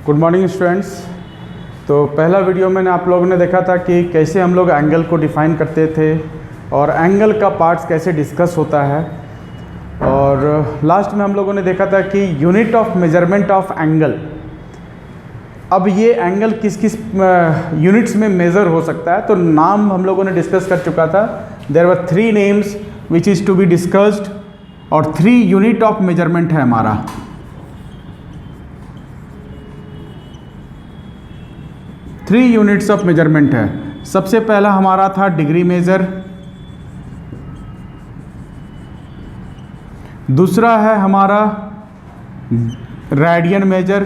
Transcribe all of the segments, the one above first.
Good morning students. तो पहला video मैंने आप लोगों ने देखा था कि कैसे हम लोग एंगल को डिफ़ाइन करते थे और एंगल का पार्ट्स कैसे डिस्कस होता है। और लास्ट में हम लोगों ने देखा था कि unit of measurement of angle. अब ये एंगल किस किस यूनिट्स में मेज़र हो सकता है, तो नाम हम लोगों ने डिस्कस कर चुका था। There were 3 names which is to be discussed और 3 यूनिट ऑफ मेजरमेंट है हमारा। थ्री यूनिट्स ऑफ मेजरमेंट है। सबसे पहला हमारा था डिग्री मेजर, दूसरा है हमारा रेडियन मेजर,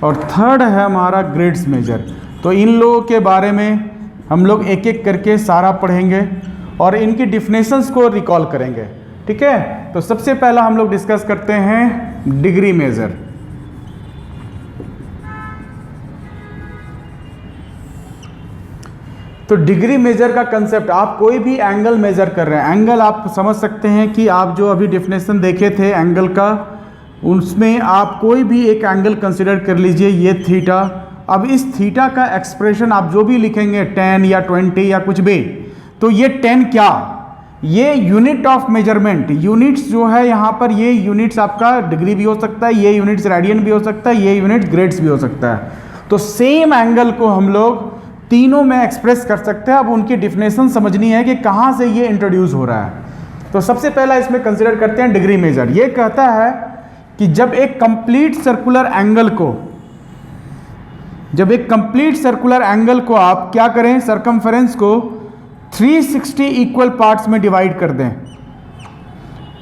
और थर्ड है हमारा ग्रेड्स मेजर। तो इन लोगों के बारे में हम लोग एक एक करके सारा पढ़ेंगे और इनकी डिफिनेशंस को रिकॉल करेंगे, ठीक है। तो सबसे पहला हम लोग डिस्कस करते हैं डिग्री मेजर। तो डिग्री मेजर का कंसेप्ट, आप कोई भी एंगल मेजर कर रहे हैं, एंगल आप समझ सकते हैं कि आप जो अभी डेफिनेशन देखे थे एंगल का, उसमें आप कोई भी एक एंगल कंसिडर कर लीजिए, ये थीटा। अब इस थीटा का एक्सप्रेशन आप जो भी लिखेंगे 10 या 20 या कुछ भी, तो ये 10 क्या, ये यूनिट ऑफ मेजरमेंट, यूनिट्स जो है यहाँ पर, ये यूनिट्स आपका डिग्री भी हो सकता है, ये यूनिट्स रेडियन भी हो सकता है, ये यूनिट ग्रेड्स भी हो सकता है। तो सेम एंगल को हम लोग तीनों में एक्सप्रेस कर सकते हैं। अब उनकी डिफिनेशन समझनी है कि कहाँ से ये इंट्रोड्यूस हो रहा है। तो सबसे पहला इसमें कंसिडर करते हैं डिग्री मेजर। ये कहता है कि जब एक कंप्लीट सर्कुलर एंगल को आप क्या करें, सरकमफेरेंस को 360 इक्वल पार्ट्स में डिवाइड कर दें।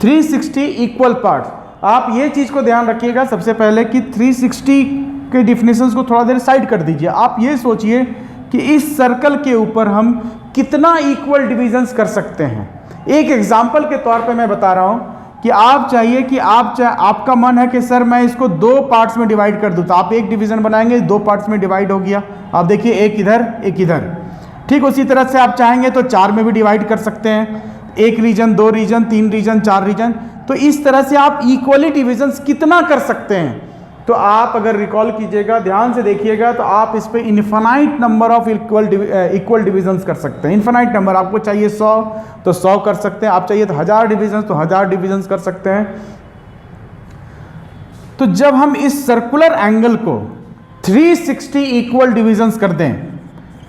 360 इक्वल पार्ट्स। आप ये चीज़ को ध्यान रखिएगा सबसे पहले कि 360 के डिफिनेशंस को थोड़ा देर साइड कर दीजिए। आप ये सोचिए कि इस सर्कल के ऊपर हम कितना इक्वल डिविजन्स कर सकते हैं। एक एग्जाम्पल के तौर पे मैं बता रहा हूँ कि आप चाहिए कि आपका मन है कि सर मैं इसको 2 पार्ट्स में डिवाइड कर दूँ, तो आप एक डिवीजन बनाएंगे, 2 पार्ट्स में डिवाइड हो गया। आप देखिए, एक इधर एक इधर। ठीक उसी तरह से आप चाहेंगे तो 4 में भी डिवाइड कर सकते हैं, 1 रीजन, 2 रीजन, 3 रीजन, 4 रीजन। तो इस तरह से आप इक्वली डिविजन्स कितना कर सकते हैं। तो आप अगर रिकॉल कीजिएगा, ध्यान से देखिएगा, तो आप इस पे infinite number of equal divisions कर सकते हैं। इन्फिनाइट नंबर, आपको चाहिए 100 तो 100 कर सकते हैं, आप चाहिए तो 1000 डिविजन्स तो 1000 डिविजन्स कर सकते हैं। तो जब हम इस सर्कुलर एंगल को 360 इक्वल डिविजन्स कर दें,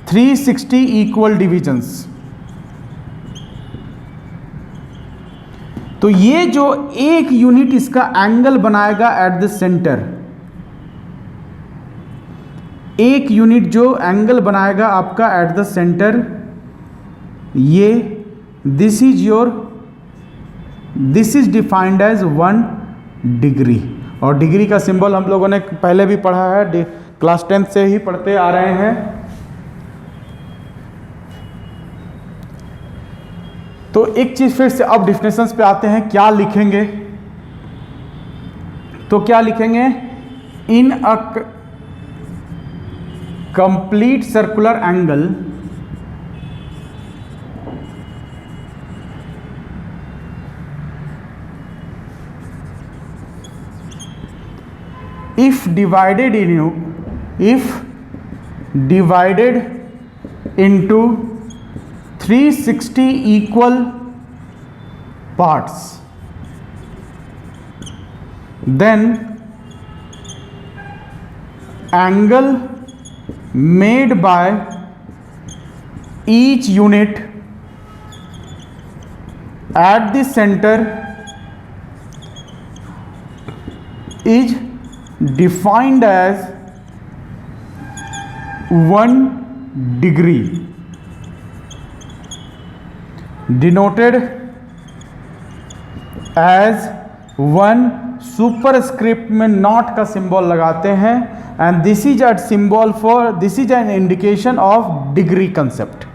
360 इक्वल डिविजन्स, तो ये जो एक यूनिट इसका एंगल बनाएगा एट द सेंटर, एक यूनिट जो एंगल बनाएगा आपका एट द सेंटर, ये this is defined as 1 degree. और डिग्री का सिंबल हम लोगों ने पहले भी पढ़ा है, क्लास 10th से ही पढ़ते आ रहे हैं। तो एक चीज फिर से अब डिफिनेशंस पे आते हैं, क्या लिखेंगे। तो क्या लिखेंगे, in a complete circular angle if divided into 360 equal parts, then angle made by each unit at the center is defined as 1 degree, denoted as 1 superscript में नॉट का सिंबल लगाते हैं, and this is a symbol for, this is an indication of degree concept.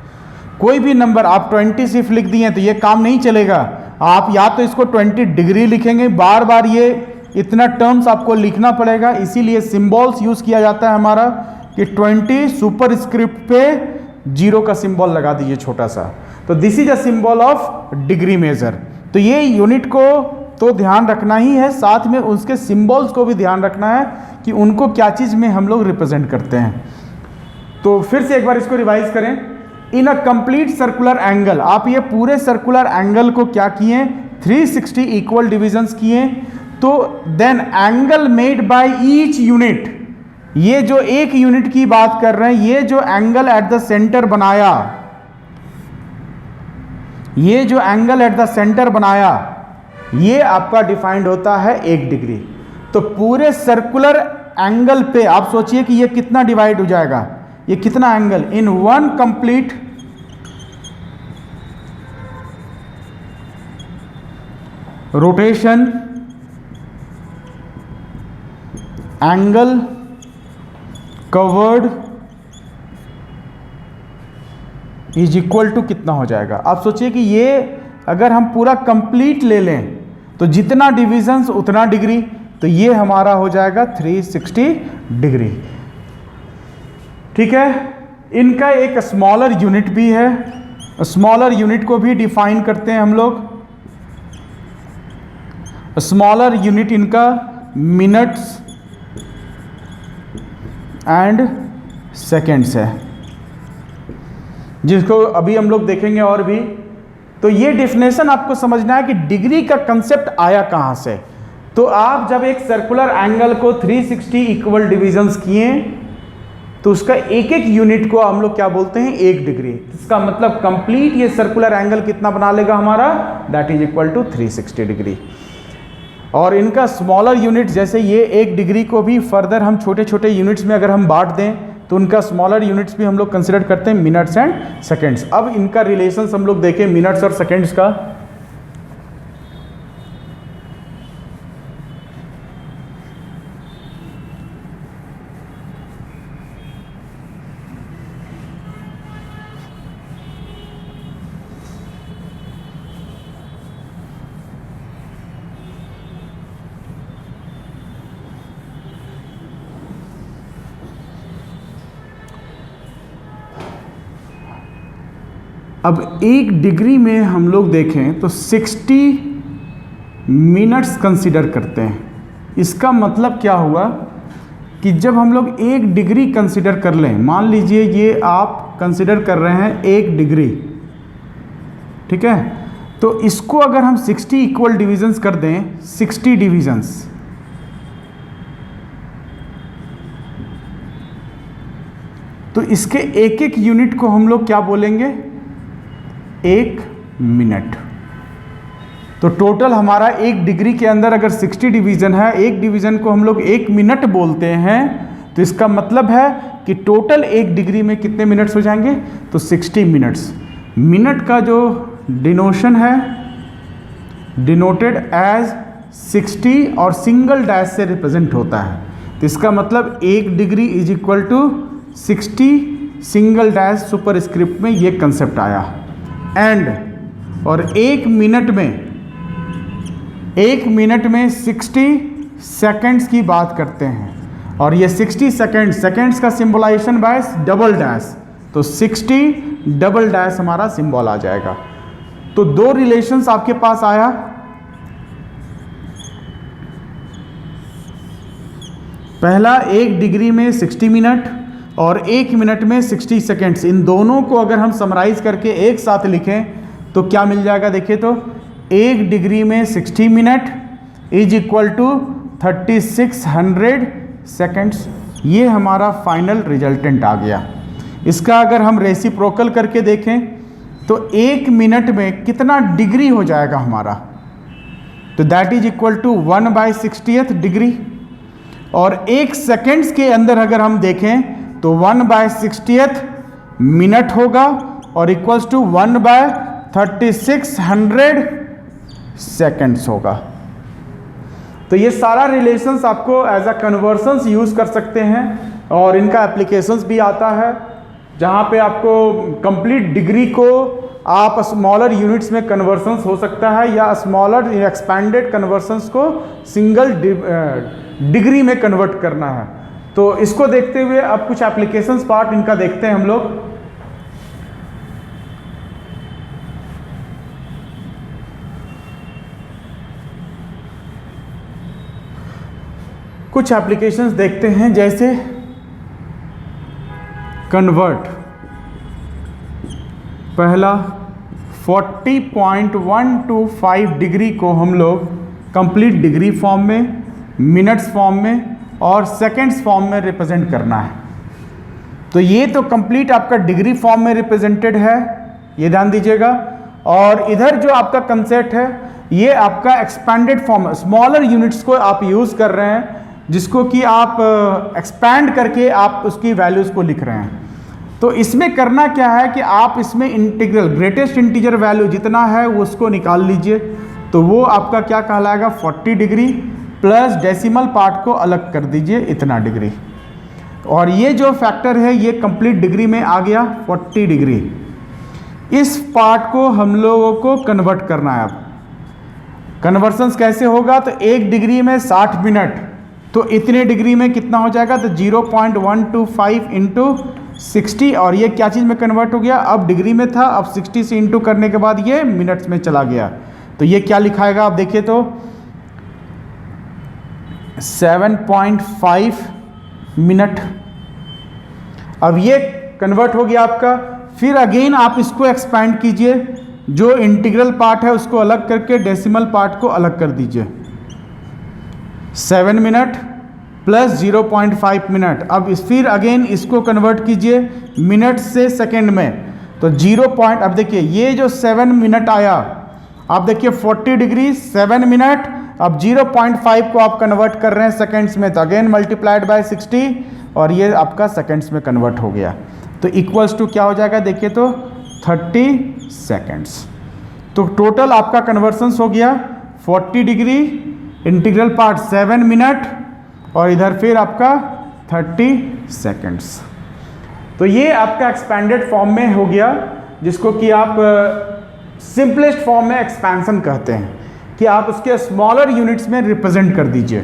कोई भी number आप 20 सिर्फ लिख दिए तो ये काम नहीं चलेगा। आप या तो इसको 20 डिग्री लिखेंगे, बार बार ये इतना टर्म्स आपको लिखना पड़ेगा, इसीलिए सिंबल्स यूज किया जाता है हमारा कि 20 सुपर स्क्रिप्ट पे 0 का सिंबल लगा दीजिए छोटा सा। तो this is a symbol of degree measure. तो ये यूनिट को तो ध्यान रखना ही है, साथ में उसके सिंबल्स को भी ध्यान रखना है कि उनको क्या चीज़ में हम लोग रिप्रेजेंट करते हैं। तो फिर से एक बार इसको रिवाइज करें। इन अ कंप्लीट सर्कुलर एंगल, आप ये पूरे सर्कुलर एंगल को क्या किए, 360 इक्वल डिविजन्स किए। तो then angle made by each unit, ये जो एक यूनिट की बात कर रहे हैं, ये जो एंगल एट द सेंटर बनाया, ये जो एंगल एट द सेंटर बनाया, ये आपका डिफाइंड होता है 1 डिग्री। तो पूरे सर्कुलर एंगल पे आप सोचिए कि ये कितना डिवाइड हो जाएगा, ये कितना angle, in one complete rotation angle covered is equal to कितना हो जाएगा। आप सोचिए कि ये अगर हम पूरा कंप्लीट ले लें तो जितना डिविजन्स उतना डिग्री, तो ये हमारा हो जाएगा 360 डिग्री। ठीक है, इनका एक स्मॉलर यूनिट भी है, स्मॉलर यूनिट को भी डिफाइन करते हैं हम लोग। स्मॉलर यूनिट इनका मिनट्स एंड सेकेंड्स है, जिसको अभी हम लोग देखेंगे और भी। तो ये डेफिनेशन आपको समझना है कि डिग्री का कंसेप्ट आया कहाँ से। तो आप जब एक सर्कुलर एंगल को 360 इक्वल डिविजन्स किए तो उसका एक एक यूनिट को हम लोग क्या बोलते हैं, 1 डिग्री। इसका मतलब कंप्लीट ये सर्कुलर एंगल कितना बना लेगा हमारा, that is equal to 360 degree. और इनका स्मॉलर यूनिट, जैसे ये 1 डिग्री को भी फर्दर हम छोटे छोटे यूनिट्स में अगर हम बांट दें तो उनका स्मॉलर यूनिट्स भी हम लोग कंसिडर करते हैं मिनट्स एंड सेकेंड्स। अब इनका रिलेशंस हम लोग देखें मिनट्स और सेकेंड्स का। अब 1 डिग्री में हम लोग देखें तो 60 मिनट्स कंसीडर करते हैं। इसका मतलब क्या हुआ कि जब हम लोग 1 डिग्री कंसीडर कर लें, मान लीजिए ये आप कंसीडर कर रहे हैं 1 डिग्री, ठीक है, तो इसको अगर हम 60 इक्वल डिविजन्स कर दें, 60 डिविजन्स, तो इसके एक एक यूनिट को हम लोग क्या बोलेंगे, 1 मिनट। तो टोटल हमारा 1 डिग्री के अंदर अगर 60 डिवीजन है, 1 डिवीजन को हम लोग 1 मिनट बोलते हैं, तो इसका मतलब है कि टोटल 1 डिग्री में कितने मिनट्स हो जाएंगे, तो 60 मिनट्स। मिनट का जो डिनोशन है, डिनोटेड एज 60 और सिंगल डैश से रिप्रेजेंट होता है। तो इसका मतलब 1 degree is equal to 60 single dash superscript में ये कंसेप्ट आया। एंड और 1 मिनट में 60 सेकंड्स की बात करते हैं, और ये 60 सेकंड्स का सिंबलाइजेशन बाय डबल डैश, तो 60 डबल डैश हमारा सिंबल आ जाएगा। तो 2 रिलेशंस आपके पास आया, पहला 1 डिग्री में 60 मिनट और 1 मिनट में 60 सेकेंड्स। इन दोनों को अगर हम समराइज करके एक साथ लिखें तो क्या मिल जाएगा, देखिए तो 1 डिग्री में 60 minute is equal to 3600 seconds. ये हमारा फाइनल रिजल्टेंट आ गया। इसका अगर हम रेसिप्रोकल करके देखें तो 1 मिनट में कितना डिग्री हो जाएगा हमारा, तो that is equal to 1/60th degree. और 1 सेकेंड्स के अंदर अगर हम देखें तो 1/60th मिनट होगा और इक्वल्स टू 1/3600 सेकेंड्स होगा। तो ये सारा रिलेशंस आपको एज अ कन्वर्सन्स यूज़ कर सकते हैं, और इनका एप्लीकेशंस भी आता है, जहाँ पे आपको कंप्लीट डिग्री को आप स्मॉलर यूनिट्स में कन्वर्सन्स हो सकता है, या स्मॉलर एक्सपैंडेड कन्वर्सन्स को सिंगल डिग्री में कन्वर्ट करना है। तो इसको देखते हुए अब कुछ एप्लीकेशंस पार्ट इनका देखते हैं हम लोग। कुछ एप्लीकेशंस देखते हैं, जैसे कन्वर्ट, पहला 40.125 डिग्री को हम लोग कंप्लीट डिग्री फॉर्म में, मिनट्स फॉर्म में और सेकंड्स फॉर्म में रिप्रेजेंट करना है। तो ये तो कंप्लीट आपका डिग्री फॉर्म में रिप्रेजेंटेड है, ये ध्यान दीजिएगा। और इधर जो आपका कंसेप्ट है ये आपका एक्सपैंडेड फॉर्म, स्मॉलर यूनिट्स को आप यूज़ कर रहे हैं, जिसको कि आप एक्सपैंड करके आप उसकी वैल्यूज़ को लिख रहे हैं। तो इसमें करना क्या है कि आप इसमें इंटीग्रल, ग्रेटेस्ट इंटीजर वैल्यू जितना है उसको निकाल लीजिए। तो वो आपका क्या कहलाएगा, 40 डिग्री प्लस डेसिमल पार्ट को अलग कर दीजिए इतना डिग्री, और ये जो फैक्टर है ये कंप्लीट डिग्री में आ गया 40 डिग्री। इस पार्ट को हम लोगों को कन्वर्ट करना है। अब कन्वर्सन्स कैसे होगा, तो 1 डिग्री में 60 मिनट, तो इतने डिग्री में कितना हो जाएगा, तो 0.125 इंटू 60, और ये क्या चीज़ में कन्वर्ट हो गया, अब डिग्री में था, अब 60 से इंटू करने के बाद ये मिनट्स में चला गया। तो ये क्या लिखाएगा, आप देखिए तो 7.5 मिनट। अब ये कन्वर्ट हो गया आपका। फिर अगेन आप इसको एक्सपैंड कीजिए, जो इंटीग्रल पार्ट है उसको अलग करके डेसिमल पार्ट को अलग कर दीजिए। 7 मिनट प्लस 0.5 मिनट। अब फिर अगेन इसको कन्वर्ट कीजिए मिनट से सेकेंड में, तो 0. अब देखिए ये जो 7 मिनट आया, आप देखिए 40 डिग्री 7 मिनट, अब 0.5 को आप कन्वर्ट कर रहे हैं सेकेंड्स में, तो अगेन मल्टीप्लाइड बाय 60 और ये आपका सेकेंड्स में कन्वर्ट हो गया। तो इक्वल्स टू क्या हो जाएगा, देखिए तो 30 सेकेंड्स। तो टोटल आपका कन्वर्सन्स हो गया 40 डिग्री, इंटीग्रल पार्ट 7 मिनट और इधर फिर आपका 30 सेकेंड्स। तो ये आपका एक्सपैंडेड फॉर्म में हो गया, जिसको कि आप सिंपलेस्ट फॉर्म में एक्सपेंशन कहते हैं, कि आप उसके स्मॉलर यूनिट्स में रिप्रेजेंट कर दीजिए।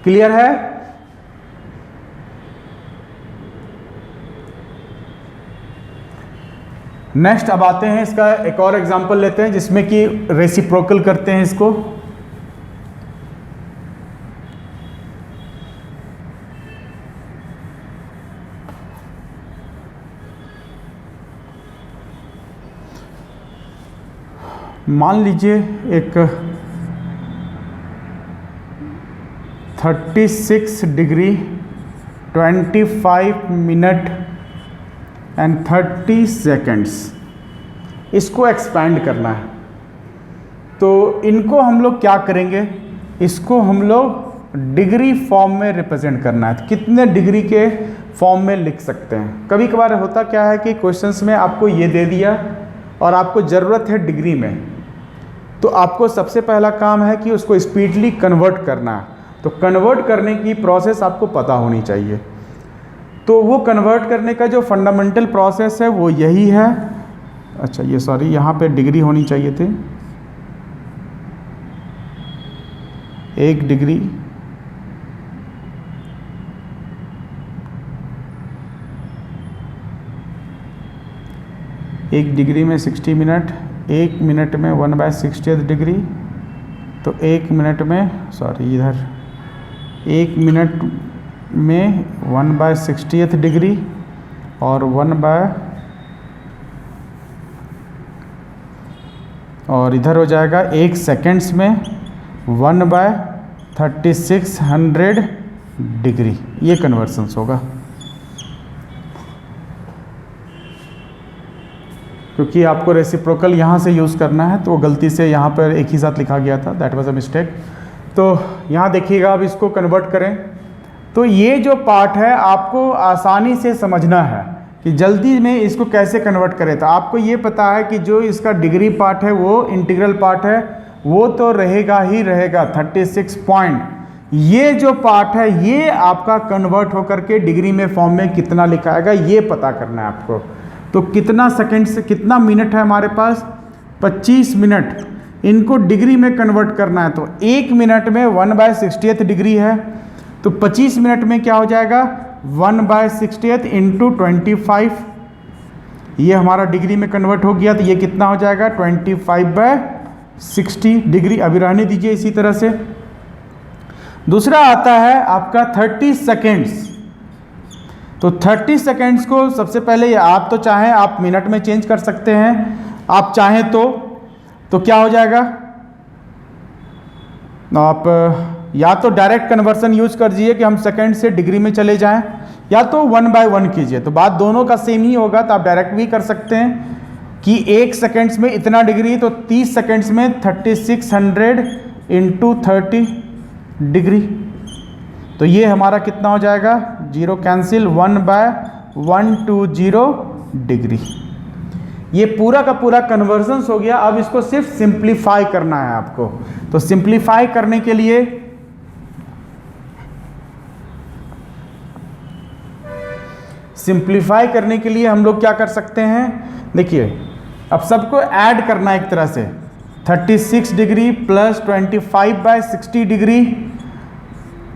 क्लियर है? नेक्स्ट अब आते हैं, इसका एक और एग्जांपल लेते हैं जिसमें कि रेसिप्रोकल करते हैं इसको। मान लीजिए एक 36 डिग्री 25 मिनट एंड 30 सेकेंड्स, इसको एक्सपैंड करना है। तो इनको हम लोग क्या करेंगे, इसको हम लोग डिग्री फॉर्म में रिप्रेजेंट करना है। तो कितने डिग्री के फॉर्म में लिख सकते हैं। कभी कभार होता क्या है कि क्वेश्चंस में आपको ये दे दिया और आपको ज़रूरत है डिग्री में, तो आपको सबसे पहला काम है कि उसको स्पीडली कन्वर्ट करना है। तो कन्वर्ट करने की प्रोसेस आपको पता होनी चाहिए। तो वो कन्वर्ट करने का जो फंडामेंटल प्रोसेस है वो यही है। अच्छा ये सॉरी, यहाँ पे डिग्री होनी चाहिए थे। 1 डिग्री में 60 मिनट, 1 मिनट में 1/60th डिग्री, तो 1 मिनट में सॉरी इधर 1 मिनट में 1/60th डिग्री और और इधर हो जाएगा 1 सेकेंड्स में 1/3600 डिग्री। ये कन्वर्सन्स होगा, क्योंकि आपको रेसिप्रोकल यहाँ से यूज़ करना है, तो वो गलती से यहाँ पर एक ही साथ लिखा गया था, दैट वाज अ मिस्टेक। तो यहाँ देखिएगा, अब इसको कन्वर्ट करें तो ये जो पार्ट है आपको आसानी से समझना है कि जल्दी में इसको कैसे कन्वर्ट करें। तो आपको ये पता है कि जो इसका डिग्री पार्ट है वो इंटीग्रल पार्ट है, वो तो रहेगा ही रहेगा 36 पॉइंट। ये जो पार्ट है ये आपका कन्वर्ट होकर के डिग्री में फॉर्म में कितना लिखाएगा ये पता करना है आपको। तो कितना सेकंड से कितना मिनट है हमारे पास, 25 मिनट, इनको डिग्री में कन्वर्ट करना है। तो 1 मिनट में 1/60th डिग्री है, तो 25 मिनट में क्या हो जाएगा 1/60th इंटू 25, ये हमारा डिग्री में कन्वर्ट हो गया। तो ये कितना हो जाएगा 25/60 डिग्री। अभी रहने दीजिए इसी तरह से। दूसरा आता है आपका 30 सेकेंड्स। तो 30 सेकेंड्स को सबसे पहले आप तो चाहें आप मिनट में चेंज कर सकते हैं, आप चाहें तो क्या हो जाएगा, आप या तो डायरेक्ट कन्वर्सन यूज कर दीजिए कि हम सेकेंड से डिग्री में चले जाएं, या तो 1 बाय 1 कीजिए। तो बात दोनों का सेम ही होगा, तो आप डायरेक्ट भी कर सकते हैं कि 1 सेकेंड्स में इतना डिग्री, तो 30 सेकेंड्स में 3600 इंटू 30 डिग्री। तो ये हमारा कितना हो जाएगा, 0 कैंसिल, 1 बाय 120 डिग्री। ये पूरा का पूरा कन्वर्जन्स हो गया। अब इसको सिर्फ सिंप्लीफाई करना है आपको। तो सिंप्लीफाई करने के लिए हम लोग क्या कर सकते हैं, देखिए अब सबको ऐड करना है एक तरह से, 36 डिग्री प्लस 25 बाय 60 डिग्री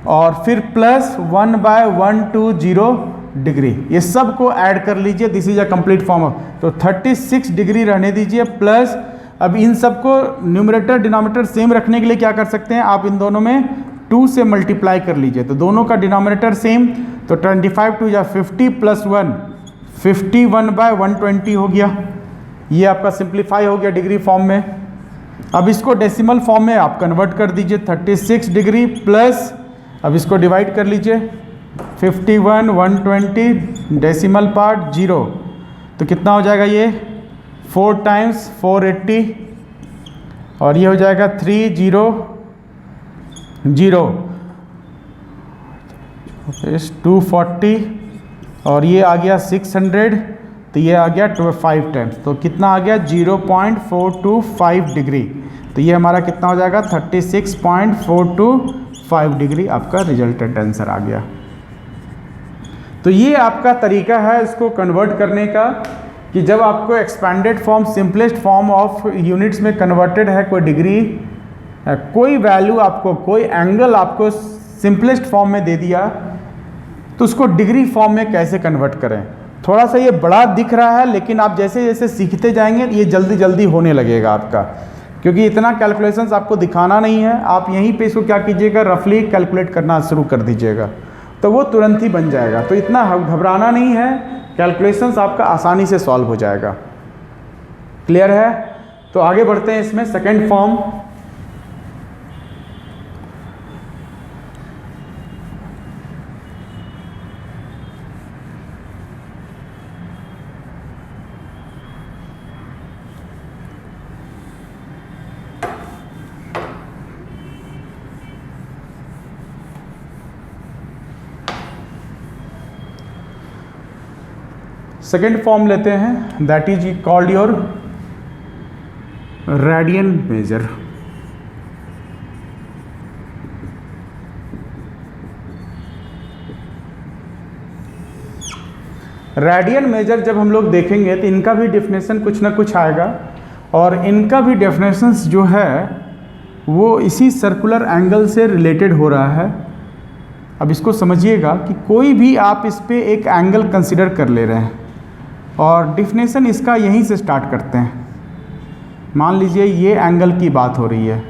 और फिर प्लस 1 बाय 120 डिग्री, ये सब को ऐड कर लीजिए। This is a complete form of, तो 36 डिग्री रहने दीजिए प्लस, अब इन सबको न्यूमरेटर डिनोमिनेटर सेम रखने के लिए क्या कर सकते हैं, आप इन दोनों में 2 से मल्टीप्लाई कर लीजिए, तो दोनों का डिनोमिनेटर सेम, तो 25 2 या 50 प्लस 1 51 बाय 120 हो गया। ये आपका सिंप्लीफाई हो गया डिग्री फॉर्म में। अब इसको डेसिमल फॉर्म में आप कन्वर्ट कर दीजिए, 36 डिग्री प्लस, अब इसको डिवाइड कर लीजिए, 51 120 डेसिमल पार्ट 0, तो कितना हो जाएगा ये 4 टाइम्स 480 और ये हो जाएगा 300 240 और ये आ गया 600, तो ये आ गया 5 टाइम्स, तो कितना आ गया 0.425 डिग्री। तो ये हमारा कितना हो जाएगा 36.425 डिग्री आपका रिजल्टेंट आंसर आ गया। तो ये आपका तरीका है इसको कन्वर्ट करने का, कि जब आपको expanded form simplest form of units में कन्वर्टेड है कोई डिग्री, कोई वैल्यू आपको, कोई एंगल आपको सिंपलेस्ट फॉर्म में दे दिया, तो उसको डिग्री फॉर्म में कैसे कन्वर्ट करें। थोड़ा सा ये बड़ा दिख रहा है, लेकिन आप जैसे जैसे सीखते जाएंगे ये जल्दी जल्दी होने लगेगा आपका, क्योंकि इतना कैलकुलेशंस आपको दिखाना नहीं है। आप यहीं पे इसको क्या कीजिएगा, रफली कैलकुलेट करना शुरू कर दीजिएगा, तो वो तुरंत ही बन जाएगा। तो इतना घबराना नहीं है, कैलकुलेशंस आपका आसानी से सॉल्व हो जाएगा। क्लियर है? तो आगे बढ़ते हैं इसमें। सेकेंड फॉर्म, सेकेंड फॉर्म लेते हैं, that is called your radian major. Radian major जब हम लोग देखेंगे तो इनका भी डेफिनेशन कुछ ना कुछ आएगा, और इनका भी डेफिनेशंस जो है वो इसी सर्कुलर एंगल से रिलेटेड हो रहा है। अब इसको समझिएगा कि कोई भी आप इस पे एक एंगल कंसिडर कर ले रहे हैं और डेफिनेशन इसका यहीं से स्टार्ट करते हैं। मान लीजिए ये एंगल की बात हो रही है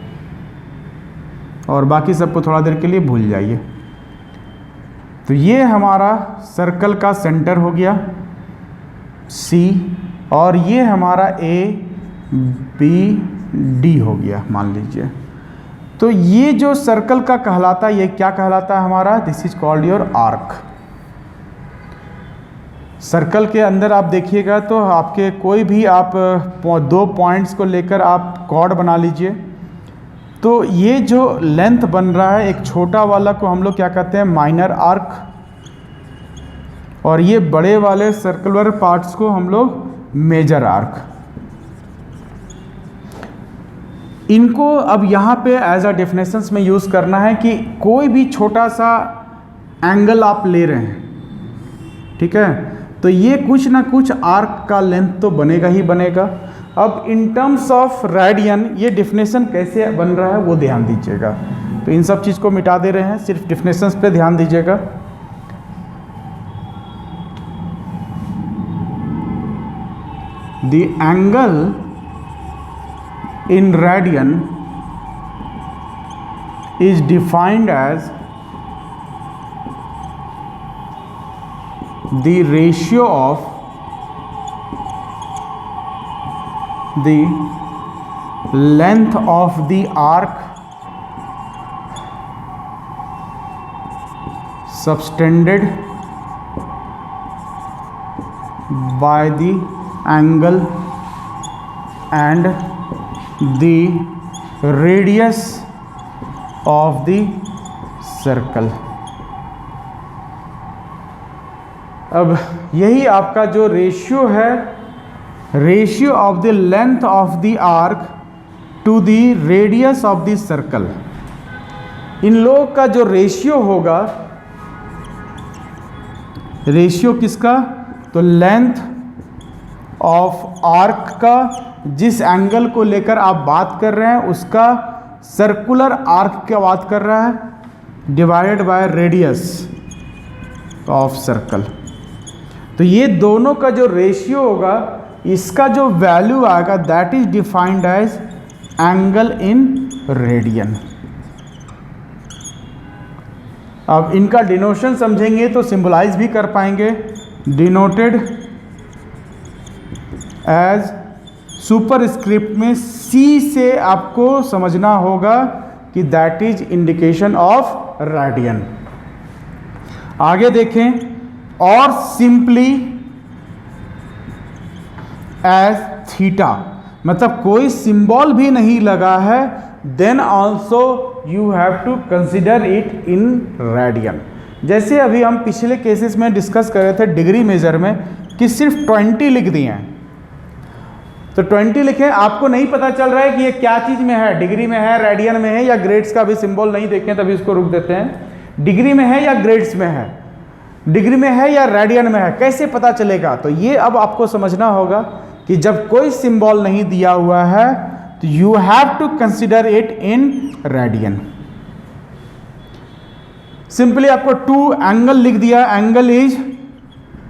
और बाकी सबको थोड़ा देर के लिए भूल जाइए। तो ये हमारा सर्कल का सेंटर हो गया C, और ये हमारा ABD हो गया मान लीजिए। तो ये जो सर्कल का कहलाता है, ये क्या कहलाता है हमारा, this is called your arc. Circle के अंदर आप देखिएगा तो आपके कोई भी आप 2 पॉइंट्स को लेकर आप कॉर्ड बना लीजिए, तो ये जो लेंथ बन रहा है एक छोटा वाला को हम लोग क्या कहते हैं, माइनर आर्क, और ये बड़े वाले सर्कुलर पार्ट्स को हम लोग मेजर आर्क। इनको अब यहाँ पे एज अ डेफिनेशंस में यूज़ करना है कि कोई भी छोटा सा एंगल आप ले रहे हैं, ठीक है, तो ये कुछ ना कुछ आर्क का लेंथ तो बनेगा ही बनेगा। अब इन टर्म्स ऑफ रेडियन ये डेफिनेशन कैसे बन रहा है वो ध्यान दीजिएगा। तो इन सब चीज़ को मिटा दे रहे हैं, सिर्फ डेफिनेशंस पे ध्यान दीजिएगा। The angle in radian is defined as the ratio of the length of the arc subtended by the angle and the radius of the circle। अब यही आपका जो रेशियो है, ratio of the length of the arc to the radius of the circle, इन लोगों का जो ratio होगा, रेशियो किसका, तो लेंथ ऑफ आर्क का, जिस एंगल को लेकर आप बात कर रहे हैं उसका, सर्कुलर आर्क क्या बात कर रहा है, divided by radius of circle. तो ये दोनों का जो रेशियो होगा, इसका जो वैल्यू आएगा that is defined as angle in radian. अब इनका डिनोशन समझेंगे तो सिंबलाइज भी कर पाएंगे। डिनोटेड एज सुपरस्क्रिप्ट में सी से आपको समझना होगा कि that is indication of radian. आगे देखें, और सिंपली एज थीटा, मतलब कोई सिंबल भी नहीं लगा है, then also you have to consider it in radian. जैसे अभी हम पिछले केसेस में डिस्कस कर रहे थे डिग्री मेजर में कि सिर्फ 20 लिख दिए हैं, तो 20 लिखें, आपको नहीं पता चल रहा है कि ये क्या चीज़ में है, डिग्री में है, रेडियन में है, या ग्रेड्स का भी सिंबल नहीं देखें तभी इसको रुक देते हैं। डिग्री में है या ग्रेड्स में है, डिग्री में है या रेडियन में है, कैसे पता चलेगा? तो ये अब आपको समझना होगा कि जब कोई सिंबल नहीं दिया हुआ है तो you have to consider it in radian. Simply आपको 2 एंगल लिख दिया, एंगल इज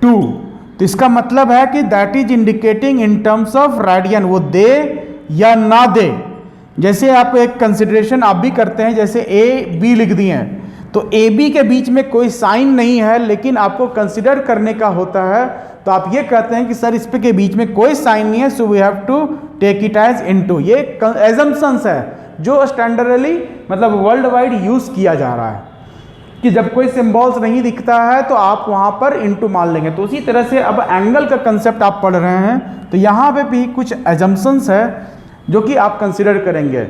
2, तो इसका मतलब है कि that is indicating in terms of radian, वो दे या ना दे। जैसे आप एक कंसिडरेशन आप भी करते हैं, जैसे ए बी लिख दिए हैं, तो ए बी के बीच में कोई साइन नहीं है, लेकिन आपको कंसिडर करने का होता है, तो आप ये कहते हैं कि सर इस पे के बीच में कोई साइन नहीं है, so we have to take it as into. ये एजम्पशंस है जो स्टैंडर्डली मतलब वर्ल्ड वाइड यूज किया जा रहा है कि जब कोई सिंबल्स नहीं दिखता है तो आप वहां पर इनटू मान लेंगे। तो उसी तरह से अब एंगल का कंसेप्ट आप पढ़ रहे हैं, तो यहाँ पे भी कुछ एजम्पशंस है जो कि आप कंसिडर करेंगे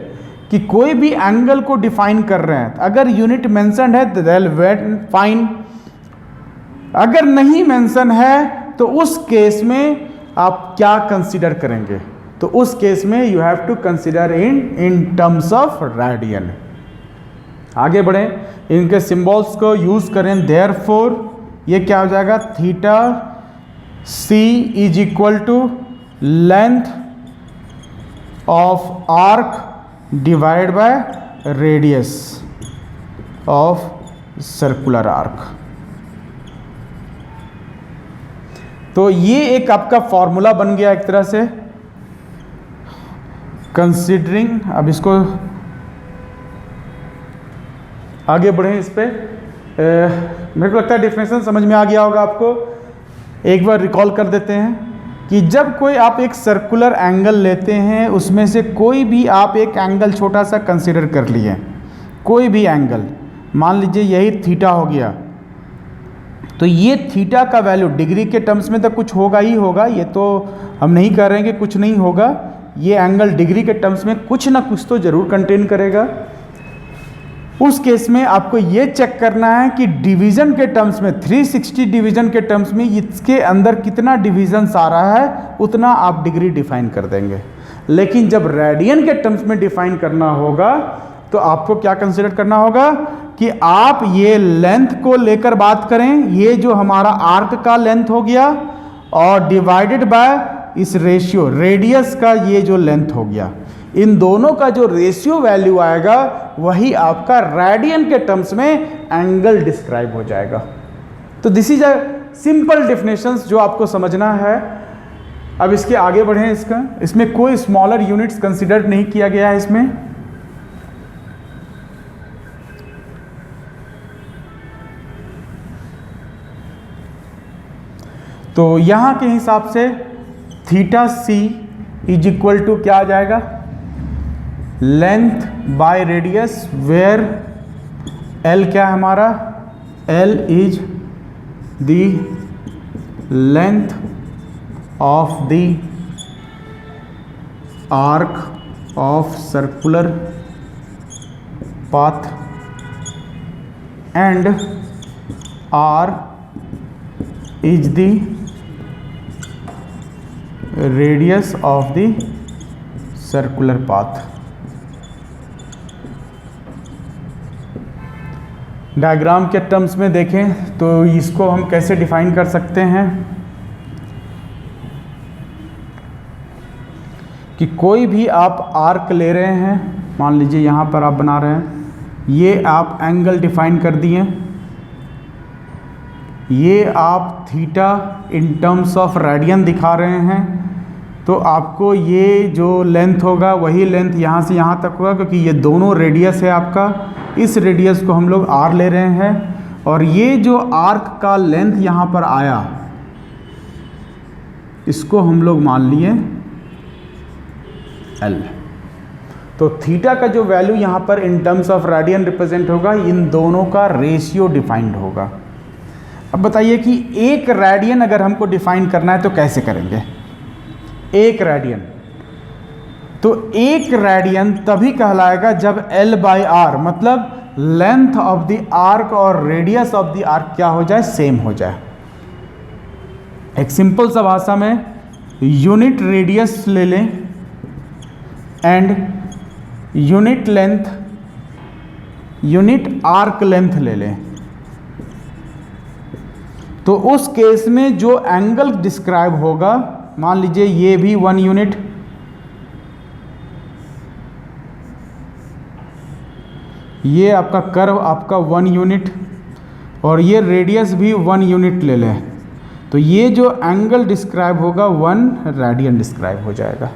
कि कोई भी एंगल को डिफाइन कर रहे हैं, अगर यूनिट मेंशन है तो फाइन, अगर नहीं मेंशन है तो उस केस में आप क्या कंसिडर करेंगे? तो उस केस में you have to consider in terms of radian. आगे बढ़ें, इनके सिंबल्स को यूज करें। देयरफॉर ये क्या हो जाएगा, theta C is equal to length of arc divide by radius of circular arc. तो ये एक आपका फॉर्मूला बन गया एक तरह से कंसीडरिंग। अब इसको आगे बढ़ें इस पे। मेरे को लगता है डिफिनेशन समझ में आ गया होगा आपको। एक बार रिकॉल कर देते हैं कि जब कोई आप एक सर्कुलर एंगल लेते हैं, उसमें से कोई भी आप एक एंगल छोटा सा कंसीडर कर लिए, कोई भी एंगल, मान लीजिए यही थीटा हो गया, तो ये थीटा का वैल्यू डिग्री के टर्म्स में तो कुछ होगा ही होगा, ये तो हम नहीं कह रहे हैं कि कुछ नहीं होगा, ये एंगल डिग्री के टर्म्स में कुछ ना कुछ तो जरूर कंटेन करेगा। उस केस में आपको ये चेक करना है कि डिवीजन के टर्म्स में, 360 डिवीजन के टर्म्स में इसके अंदर कितना डिवीजन्स आ रहा है, उतना आप डिग्री डिफाइन कर देंगे। लेकिन जब रेडियन के टर्म्स में डिफाइन करना होगा तो आपको क्या कंसिडर करना होगा कि आप ये लेंथ को लेकर बात करें, ये जो हमारा आर्क का लेंथ हो गया, और डिवाइडेड बाय इस रेशियो रेडियस का ये जो लेंथ हो गया, इन दोनों का जो रेशियो वैल्यू आएगा वही आपका रेडियन के टर्म्स में एंगल डिस्क्राइब हो जाएगा। तो this is a simple definitions जो आपको समझना है। अब इसके आगे बढ़ें, इसमें कोई स्मॉलर यूनिट्स कंसिडर नहीं किया गया है इसमें। तो यहाँ के हिसाब से theta C is equal to क्या आ जाएगा, length by radius, where L क्या है हमारा, L is the length of the arc of circular path and R is the radius of the circular path. Diagram के टर्म्स में देखें तो इसको हम कैसे डिफाइन कर सकते हैं कि कोई भी आप आर्क ले रहे हैं, मान लीजिए यहाँ पर आप बना रहे हैं, ये आप एंगल डिफाइन कर दिए, ये आप theta in terms of radian दिखा रहे हैं, तो आपको ये जो लेंथ होगा वही लेंथ यहाँ से यहाँ तक होगा, क्योंकि ये दोनों रेडियस है आपका, इस रेडियस को हम लोग आर ले रहे हैं, और ये जो आर्क का लेंथ यहाँ पर आया इसको हम लोग मान लिए एल। तो थीटा का जो वैल्यू यहाँ पर इन टर्म्स ऑफ रेडियन रिप्रेजेंट होगा, इन दोनों का रेशियो डिफाइंड होगा। अब बताइए कि एक रेडियन अगर हमको डिफाइन करना है तो कैसे करेंगे, एक रेडियन, तो एक रेडियन तभी कहलाएगा जब L बाई आर मतलब लेंथ ऑफ द आर्क और रेडियस ऑफ द आर्क क्या हो जाए, सेम हो जाए। एक सिंपल सा भाषा में यूनिट रेडियस ले लें and unit length, unit arc length ले लें, तो उस केस में जो एंगल डिस्क्राइब होगा, मान लीजिए ये भी 1 यूनिट, ये आपका कर्व आपका 1 यूनिट, और ये रेडियस भी 1 यूनिट ले लें, तो ये जो एंगल डिस्क्राइब होगा 1 रेडियन डिस्क्राइब हो जाएगा।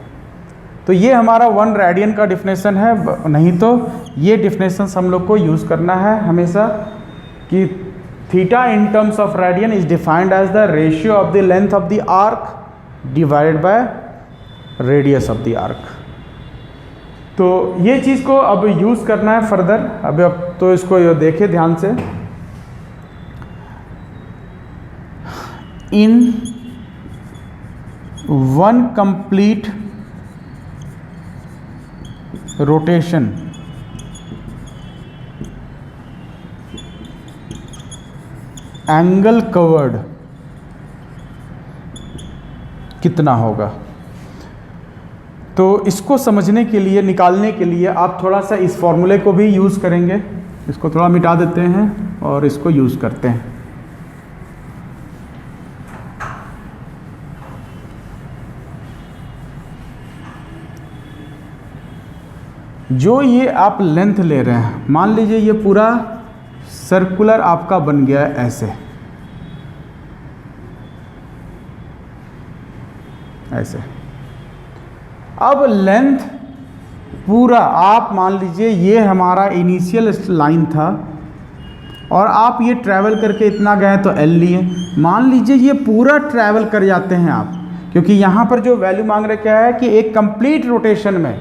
तो ये हमारा 1 रेडियन का डिफिनेशन है, नहीं तो ये डिफिनेशन हम लोग को यूज़ करना है हमेशा कि theta in terms of radian is defined as the ratio of the length of the arc divided by radius of the arc. तो ये चीज़ को अब यूज़ करना है फर्दर। अब तो इसको देखें ध्यान से। इन 1 कंप्लीट रोटेशन एंगल कवर्ड कितना होगा। तो इसको समझने के लिए, निकालने के लिए आप थोड़ा सा इस फॉर्मूले को भी यूज़ करेंगे। इसको थोड़ा मिटा देते हैं और इसको यूज़ करते हैं। जो ये आप लेंथ ले रहे हैं, मान लीजिए ये पूरा सर्कुलर आपका बन गया है ऐसे, ऐसे। अब लेंथ पूरा आप मान लीजिए ये हमारा इनिशियल लाइन था और आप ये ट्रैवल करके इतना गए तो एल लिए। मान लीजिए ये पूरा ट्रैवल कर जाते हैं आप, क्योंकि यहाँ पर जो वैल्यू मांग रहे क्या है कि एक कंप्लीट रोटेशन में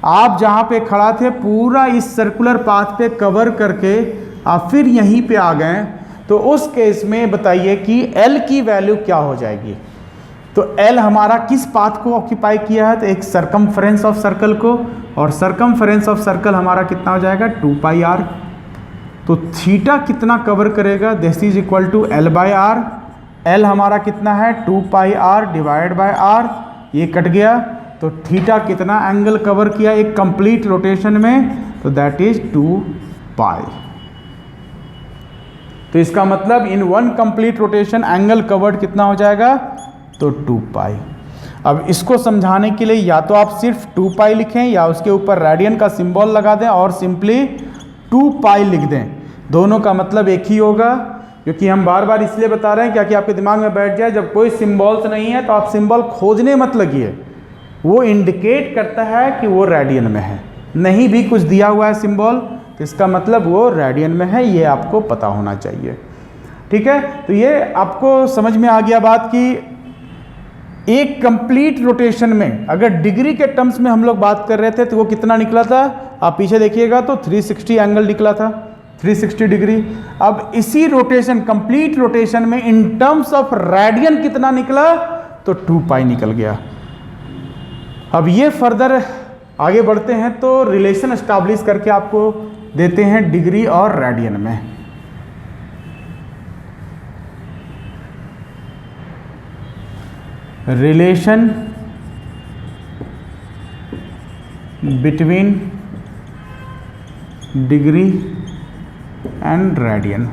आप जहाँ पे खड़ा थे पूरा इस सर्कुलर पाथ पे कवर करके आप फिर यहीं पे आ गए, तो उस केस में बताइए कि L की वैल्यू क्या हो जाएगी। तो L हमारा किस पाथ को ऑक्यूपाई किया है, तो एक सरकमफ्रेंस ऑफ सर्कल को, और सरकमफ्रेंस ऑफ सर्कल हमारा कितना हो जाएगा 2 पाई आर। तो थीटा कितना कवर करेगा, this is equal to L by R. L हमारा कितना है 2 pi R divide by R, ये कट गया, तो थीटा कितना एंगल कवर किया एक कंप्लीट रोटेशन में, तो दैट इज 2 पाई। तो इसका मतलब इन 1 कंप्लीट रोटेशन एंगल कवर्ड कितना हो जाएगा, तो 2 पाई। अब इसको समझाने के लिए या तो आप सिर्फ 2 पाई लिखें या उसके ऊपर रेडियन का सिंबल लगा दें और सिंपली 2 पाई लिख दें, दोनों का मतलब एक ही होगा। क्योंकि हम बार बार इसलिए बता रहे हैं क्या कि आपके दिमाग में बैठ जाए, जब कोई सिंबल्स नहीं है तो आप सिंबल खोजने मत लगिए, वो इंडिकेट करता है कि वो रेडियन में है। नहीं भी कुछ दिया हुआ है सिंबल तो इसका मतलब वो रेडियन में है, ये आपको पता होना चाहिए। ठीक है, तो ये आपको समझ में आ गया बात कि एक कंप्लीट रोटेशन में अगर डिग्री के टर्म्स में हम लोग बात कर रहे थे तो वो कितना निकला था, आप पीछे देखिएगा तो 360 एंगल निकला था, 360 डिग्री। अब इसी रोटेशन, कंप्लीट रोटेशन में इन टर्म्स ऑफ रेडियन कितना निकला, तो 2 पाई निकल गया। अब ये फर्दर आगे बढ़ते हैं तो रिलेशन एस्टैब्लिश करके आपको देते हैं डिग्री और रेडियन में। Relation between degree and radian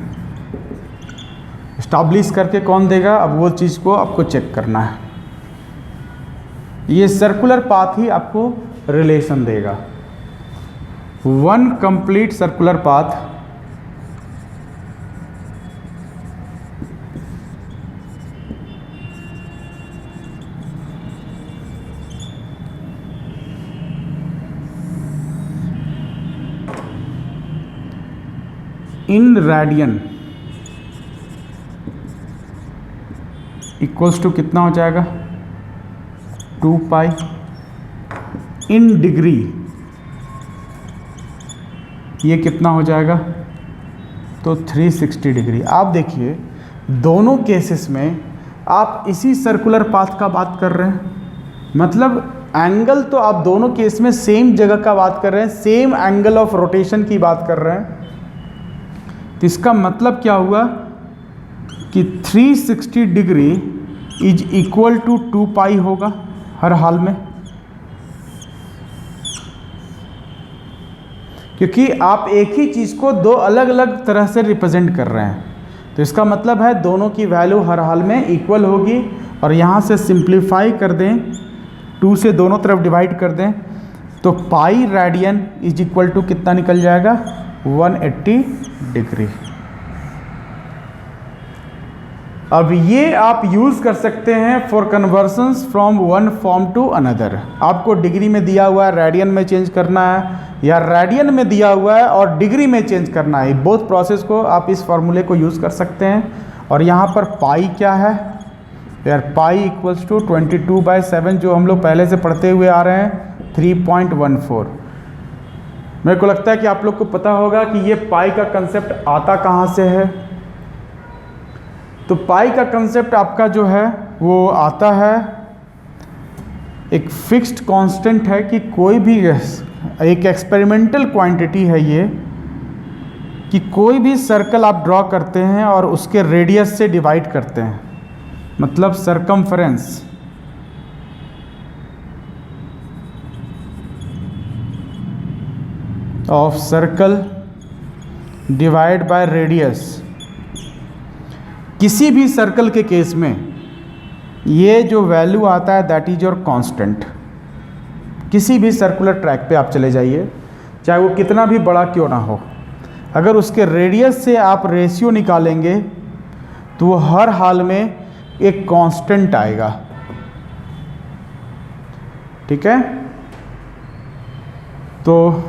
establish करके कौन देगा, अब वो चीज़ को आपको चेक करना है। ये सर्कुलर पाथ ही आपको रिलेशन देगा। One complete circular path in radian equals to कितना हो जाएगा, 2 पाई। इन डिग्री ये कितना हो जाएगा, तो 360 डिग्री। आप देखिए दोनों केसेस में आप इसी सर्कुलर पाथ का बात कर रहे हैं, मतलब एंगल तो आप दोनों केस में सेम जगह का बात कर रहे हैं, सेम एंगल ऑफ रोटेशन की बात कर रहे हैं। तो इसका मतलब क्या हुआ कि 360 डिग्री इज इक्वल टू 2 पाई होगा हर हाल में, क्योंकि आप एक ही चीज़ को दो अलग अलग तरह से रिप्रेजेंट कर रहे हैं। तो इसका मतलब है दोनों की वैल्यू हर हाल में इक्वल होगी। और यहाँ से सिंप्लीफाई कर दें, 2 से दोनों तरफ डिवाइड कर दें, तो pi radian is equal to कितना निकल जाएगा, 180 डिग्री। अब ये आप यूज़ कर सकते हैं for conversions from one form to another. आपको डिग्री में दिया हुआ है, रेडियन में चेंज करना है, या रेडियन में दिया हुआ है और डिग्री में चेंज करना है। बोथ प्रोसेस को आप इस फॉर्मूले को यूज़ कर सकते हैं। और यहाँ पर पाई क्या है यार, पाई इक्वल्स टू 22/7 जो हम लोग पहले से पढ़ते हुए आ रहे हैं, 3.14। मेरे को लगता है कि आप लोग को पता होगा कि ये पाई का कंसेप्ट आता कहाँ से है। तो पाई का कंसेप्ट आपका जो है वो आता है, एक फिक्स्ड कांस्टेंट है कि कोई भी एक एक्सपेरिमेंटल क्वांटिटी है ये, कि कोई भी सर्कल आप ड्रॉ करते हैं और उसके रेडियस से डिवाइड करते हैं, मतलब circumference. Of circle divide by radius. किसी भी सर्कल के केस में ये जो वैल्यू आता है दैट इज योर कांस्टेंट। किसी भी सर्कुलर ट्रैक पे आप चले जाइए, चाहे वो कितना भी बड़ा क्यों ना हो, अगर उसके रेडियस से आप रेशियो निकालेंगे तो वो हर हाल में एक कांस्टेंट आएगा। ठीक है, तो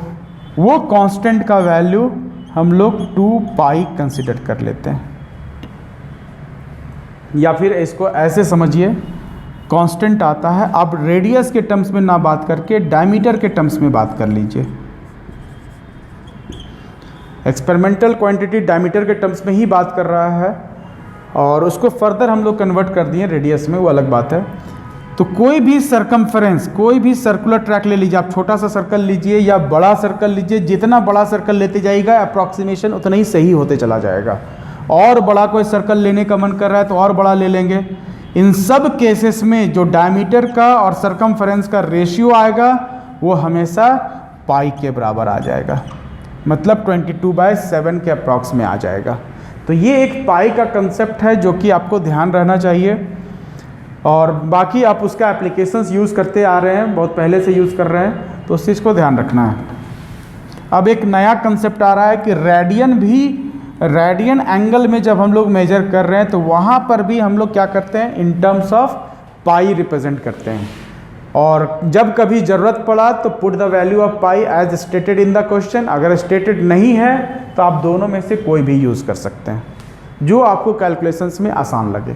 वो कांस्टेंट का वैल्यू हम लोग 2 पाई कंसिडर कर लेते हैं। या फिर इसको ऐसे समझिए, कांस्टेंट आता है, आप रेडियस के टर्म्स में ना बात करके डायमीटर के टर्म्स में बात कर लीजिए। एक्सपेरिमेंटल क्वांटिटी डायमीटर के टर्म्स में ही बात कर रहा है और उसको फर्दर हम लोग कन्वर्ट कर दिए रेडियस में, वो अलग बात है। तो कोई भी सरकमफ्रेंस, कोई भी सर्कुलर ट्रैक ले लीजिए, आप छोटा सा सर्कल लीजिए या बड़ा सर्कल लीजिए, जितना बड़ा सर्कल लेते जाइएगा अप्रॉक्सीमेशन उतना ही सही होते चला जाएगा। और बड़ा कोई सर्कल लेने का मन कर रहा है तो और बड़ा ले लेंगे। इन सब केसेस में जो डायमीटर का और सरकमफ्रेंस का रेशियो आएगा वो हमेशा पाई के बराबर आ जाएगा, मतलब 22/7 के अप्रॉक्स में आ जाएगा। तो ये एक पाई का कंसेप्ट है जो कि आपको ध्यान रहना चाहिए। और बाकी आप उसका एप्लीकेशंस यूज़ करते आ रहे हैं, बहुत पहले से यूज़ कर रहे हैं, तो उस चीज़ को ध्यान रखना है। अब एक नया कंसेप्ट आ रहा है कि रेडियन भी, रेडियन एंगल में जब हम लोग मेजर कर रहे हैं तो वहाँ पर भी हम लोग क्या करते हैं, in terms of pi represent करते हैं। और जब कभी ज़रूरत पड़ा तो put the value of pi as stated in the question. अगर स्टेटेड नहीं है तो आप दोनों में से कोई भी यूज़ कर सकते हैं। जो आपको कैलकुलेशंस में आसान लगे।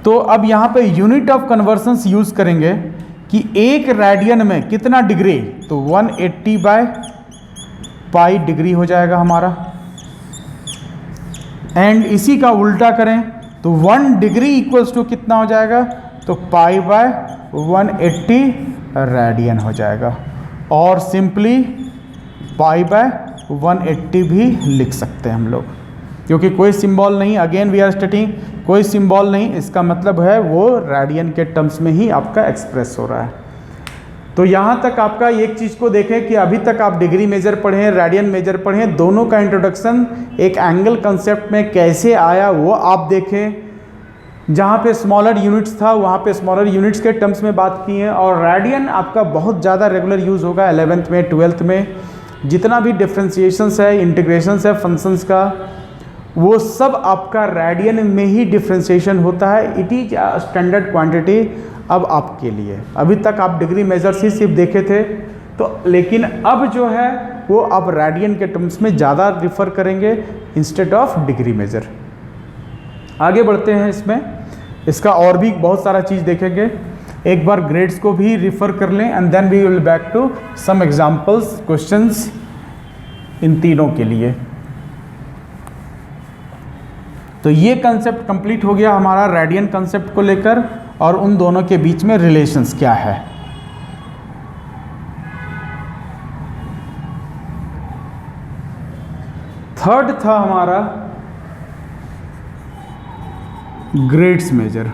तो अब यहाँ पे यूनिट ऑफ कन्वर्शंस यूज करेंगे कि एक रेडियन में कितना डिग्री, तो 180 बाय पाई डिग्री हो जाएगा हमारा। एंड इसी का उल्टा करें तो 1 डिग्री इक्वल्स टू कितना हो जाएगा, तो पाई बाय 180 रेडियन हो जाएगा। और सिंपली पाई बाय 180 भी लिख सकते हैं हम लोग, क्योंकि कोई सिंबल नहीं, अगेन वी आर स्टेटिंग, कोई सिंबल नहीं, इसका मतलब है वो रेडियन के टर्म्स में ही आपका एक्सप्रेस हो रहा है। तो यहाँ तक आपका एक चीज़ को देखें कि अभी तक आप डिग्री मेजर पढ़ें, रेडियन मेजर पढ़ें, दोनों का इंट्रोडक्शन एक एंगल कंसेप्ट में कैसे आया वो आप देखें। जहाँ पे स्मॉलर यूनिट्स था वहाँ पे स्मॉलर यूनिट्स के टर्म्स में बात की है। और रेडियन आपका बहुत ज़्यादा रेगुलर यूज़ होगा 11th में 12th में, जितना भी डिफ्रेंशिएशंस है, इंटीग्रेशंस है फंक्शंस का, वो सब आपका रेडियन में ही डिफ्रेंशिएशन होता है। इट इज स्टैंडर्ड क्वांटिटी अब आपके लिए। अभी तक आप डिग्री मेजर्स ही सिर्फ देखे थे, तो लेकिन अब जो है वो आप रेडियन के टर्म्स में ज़्यादा रिफ़र करेंगे इंस्टेड ऑफ डिग्री मेजर। आगे बढ़ते हैं इसमें, इसका और भी बहुत सारा चीज़ देखेंगे। एक बार ग्रेड्स को भी रिफ़र कर लें and then we will back to some examples questions इन तीनों के लिए। तो ये कंसेप्ट कंप्लीट हो गया हमारा रेडियन कंसेप्ट को लेकर, और उन दोनों के बीच में रिलेशंस क्या है। थर्ड था हमारा ग्रेड्स मेजर।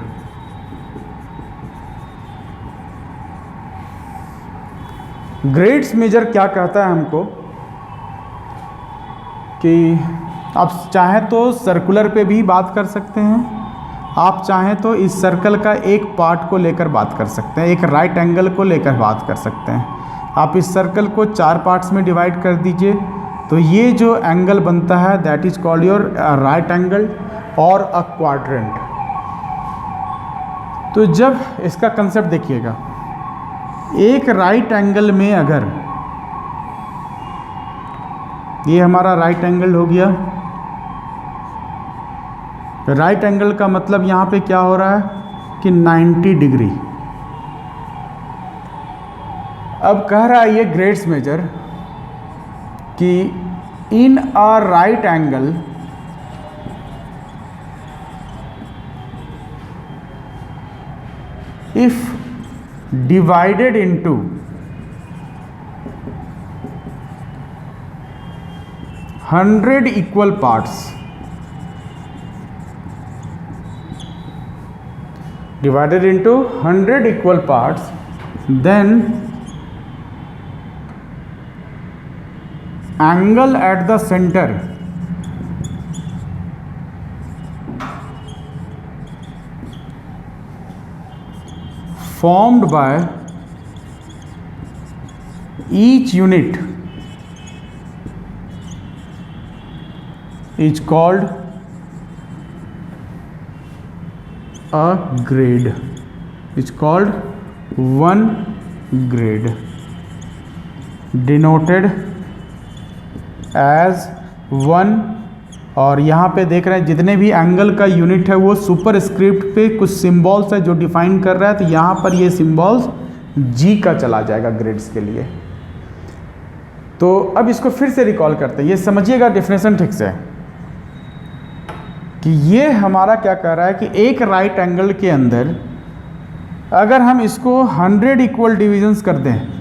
ग्रेड्स मेजर क्या कहता है हमको कि आप चाहें तो सर्कुलर पे भी बात कर सकते हैं, आप चाहें तो इस सर्कल का एक पार्ट को लेकर बात कर सकते हैं, एक राइट एंगल को लेकर बात कर सकते हैं। आप इस सर्कल को 4 पार्ट्स में डिवाइड कर दीजिए, तो ये जो एंगल बनता है that is called your right angle और अ क्वाड्रेंट। तो जब इसका कंसेप्ट देखिएगा, एक राइट एंगल में अगर ये हमारा राइट एंगल हो गया, राइट एंगल का मतलब यहाँ पे क्या हो रहा है कि 90 डिग्री। अब कह रहा है ये ग्रेड्स मेजर कि in a right angle if divided into 100 equal parts, divided into 100 equal parts, then angle at the center formed by each unit is called a grade, is called one grade, denoted as 1। और यहाँ पे देख रहे हैं जितने भी angle का unit है वो सुपर स्क्रिप्ट पे कुछ सिंबल्स है जो डिफाइन कर रहा है, तो यहाँ पर ये सिंबल्स जी का चला जाएगा ग्रेड्स के लिए। तो अब इसको फिर से रिकॉल करते हैं, ये समझिएगा डेफिनेशन ठीक से कि ये हमारा क्या कह रहा है कि एक राइट एंगल के अंदर अगर हम इसको 100 इक्वल डिविजन्स कर दें,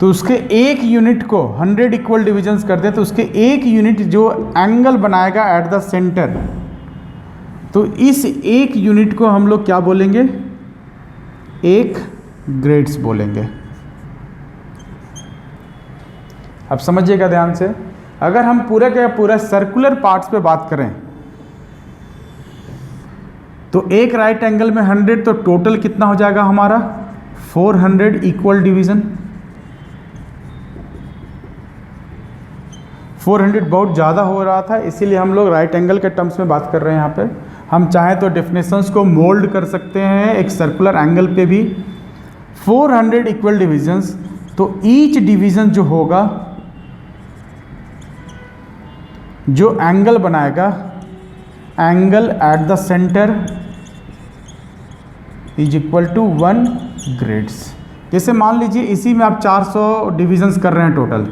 तो उसके एक यूनिट को 100 इक्वल डिविजन्स कर दें तो उसके एक यूनिट जो एंगल बनाएगा एट द सेंटर, तो इस एक यूनिट को हम लोग क्या बोलेंगे, एक ग्रेड्स बोलेंगे। अब समझिएगा ध्यान से, अगर हम पूरे के पूरे सर्कुलर पार्ट्स पे बात करें तो एक राइट एंगल में 100, तो टोटल कितना हो जाएगा हमारा 400 इक्वल डिवीजन। 400 बहुत ज़्यादा हो रहा था, इसीलिए हम लोग राइट एंगल के टर्म्स में बात कर रहे हैं। यहाँ पे हम चाहें तो डेफिनेशंस को मोल्ड कर सकते हैं एक सर्कुलर एंगल पे भी। 400 इक्वल डिविजन्स, तो ईच डिवीज़न जो होगा जो एंगल बनाएगा, angle at the centre is equal to 1 grades. जैसे मान लीजिए इसी में आप 400 डिविजन्स कर रहे हैं टोटल,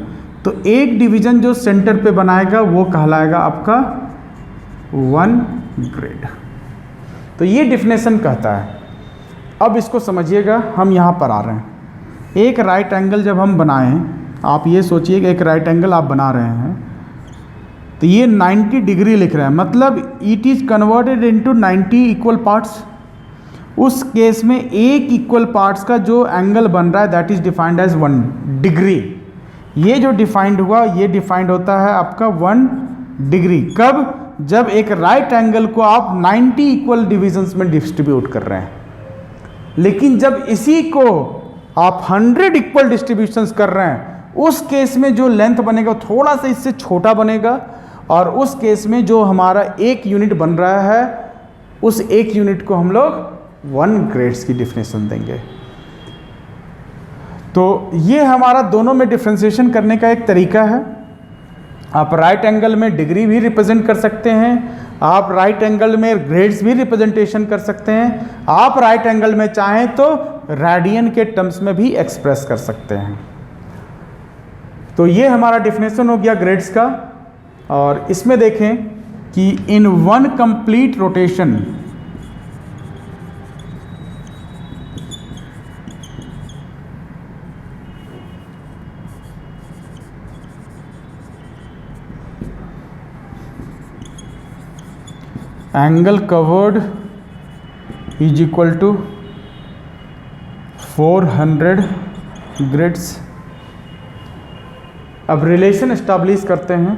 तो एक डिवीजन जो सेंटर पे बनाएगा वो कहलाएगा आपका 1 ग्रेड। तो ये डिफिनेशन कहता है। अब इसको समझिएगा, हम यहाँ पर आ रहे हैं। एक राइट एंगल जब हम बनाएं, आप ये सोचिए कि एक राइट एंगल आप बना रहे हैं, तो ये 90 डिग्री लिख रहे हैं, मतलब it is converted into 90 equal parts. उस केस में एक इक्वल पार्ट्स का जो एंगल बन रहा है that is defined as 1 degree. ये जो डिफाइंड हुआ ये डिफाइंड होता है आपका 1 डिग्री। कब? जब एक राइट एंगल को आप 90 इक्वल डिविजन्स में डिस्ट्रीब्यूट कर रहे हैं। लेकिन जब इसी को आप 100 इक्वल डिस्ट्रीब्यूशंस कर रहे हैं, उस केस में जो लेंथ बनेगा थोड़ा सा इससे छोटा बनेगा, और उस केस में जो हमारा एक यूनिट बन रहा है उस एक यूनिट को हम लोग 1 ग्रेड्स की डिफिनेशन देंगे। तो ये हमारा दोनों में डिफ्रेंसिएशन करने का एक तरीका है। आप राइट एंगल में डिग्री भी रिप्रेजेंट कर सकते हैं, आप राइट एंगल में ग्रेड्स भी रिप्रेजेंटेशन कर सकते हैं, आप राइट एंगल में चाहें तो रेडियन के टर्म्स में भी एक्सप्रेस कर सकते हैं। तो ये हमारा डिफिनेशन हो गया ग्रेड्स का। और इसमें देखें कि in 1 complete rotation angle covered is equal to 400 grades. अब रिलेशन एस्टैब्लिश करते हैं